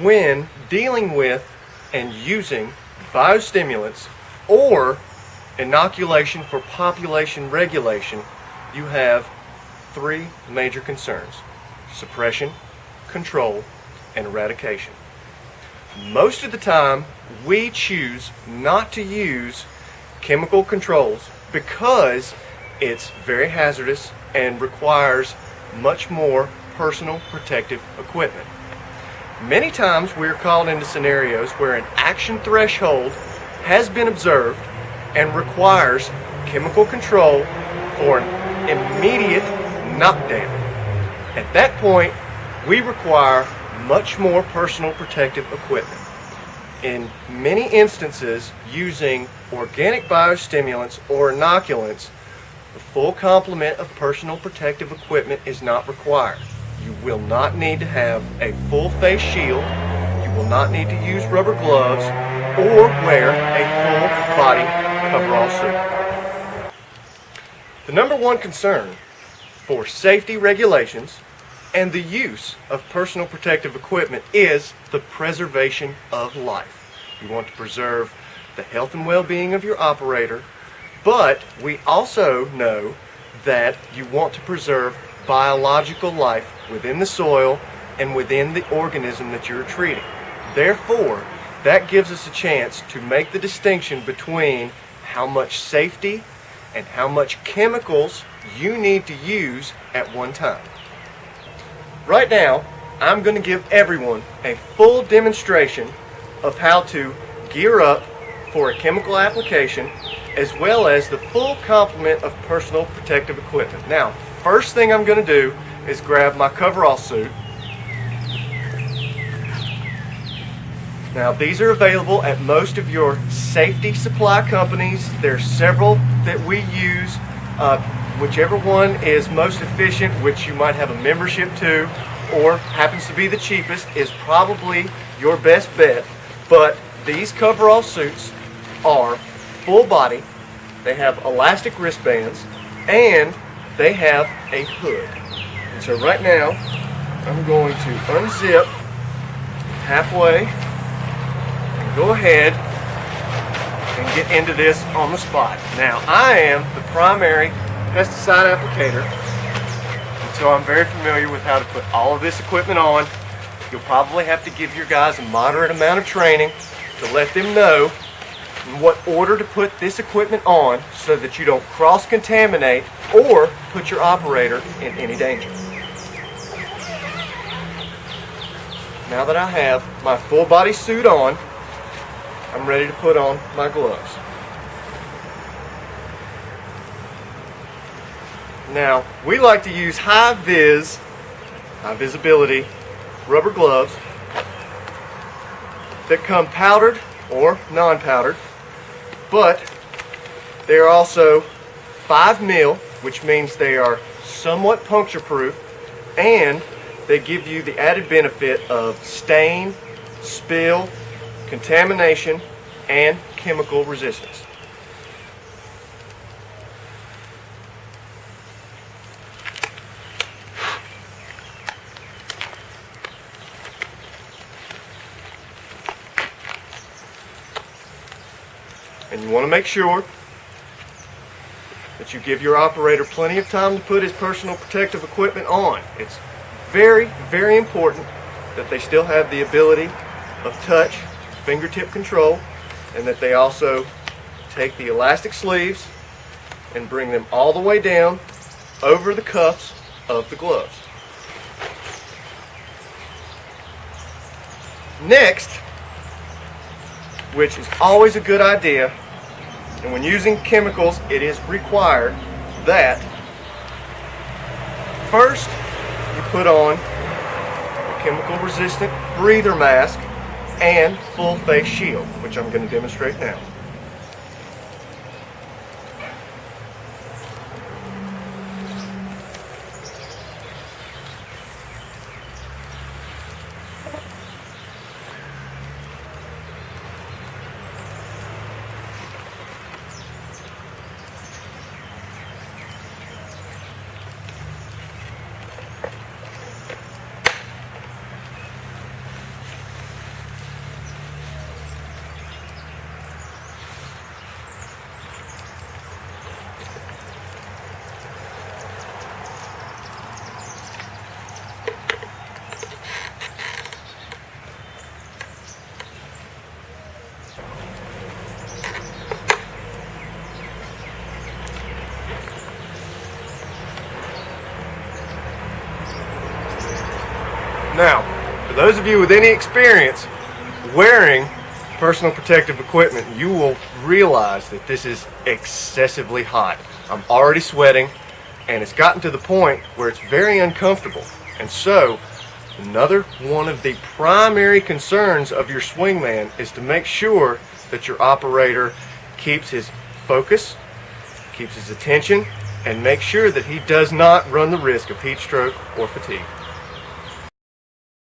when dealing with and using biostimulants or inoculation for population regulation, you have three major concerns: suppression, control, and eradication. Most of the time, we choose not to use chemical controls because it's very hazardous and requires much more personal protective equipment. Many times we're called into scenarios where an action threshold has been observed and requires chemical control for an immediate knockdown. At that point, we require much more personal protective equipment. In many instances, using organic biostimulants or inoculants, the full complement of personal protective equipment is not required. You will not need to have a full face shield, you will not need to use rubber gloves, or wear a full body coverall suit. The number one concern for safety regulations and the use of personal protective equipment is the preservation of life. You want to preserve the health and well-being of your operator, but we also know that you want to preserve biological life within the soil and within the organism that you're treating. Therefore, that gives us a chance to make the distinction between how much safety and how much chemicals you need to use at one time. Right now, I'm going to give everyone a full demonstration of how to gear up for a chemical application, as well as the full complement of personal protective equipment. Now, first thing I'm going to do is grab my coverall suit. Now, these are available at most of your safety supply companies. There's several that we use. Whichever one is most efficient, which you might have a membership to, or happens to be the cheapest, is probably your best bet. But these coverall suits are full body, they have elastic wristbands, and they have a hood. And so right now, I'm going to unzip halfway and go ahead and get into this on the spot. Now, I am the primary pesticide applicator, and so I'm very familiar with how to put all of this equipment on. You'll probably have to give your guys a moderate amount of training to let them know in what order to put this equipment on so that you don't cross-contaminate or put your operator in any danger. Now that I have my full body suit on, I'm ready to put on my gloves. Now, we like to use high visibility rubber gloves that come powdered or non-powdered, but they are also 5 mil, which means they are somewhat puncture proof, and they give you the added benefit of stain, spill, contamination, and chemical resistance. And you want to make sure that you give your operator plenty of time to put his personal protective equipment on. It's very, very important that they still have the ability of touch, fingertip control, and that they also take the elastic sleeves and bring them all the way down over the cuffs of the gloves. Next, which is always a good idea, and when using chemicals, it is required that first you put on a chemical resistant breather mask and full face shield, which I'm going to demonstrate now. Now, for those of you with any experience wearing personal protective equipment, you will realize that this is excessively hot. I'm already sweating, and it's gotten to the point where it's very uncomfortable. And so, another one of the primary concerns of your swingman is to make sure that your operator keeps his focus, keeps his attention, and make sure that he does not run the risk of heat stroke or fatigue.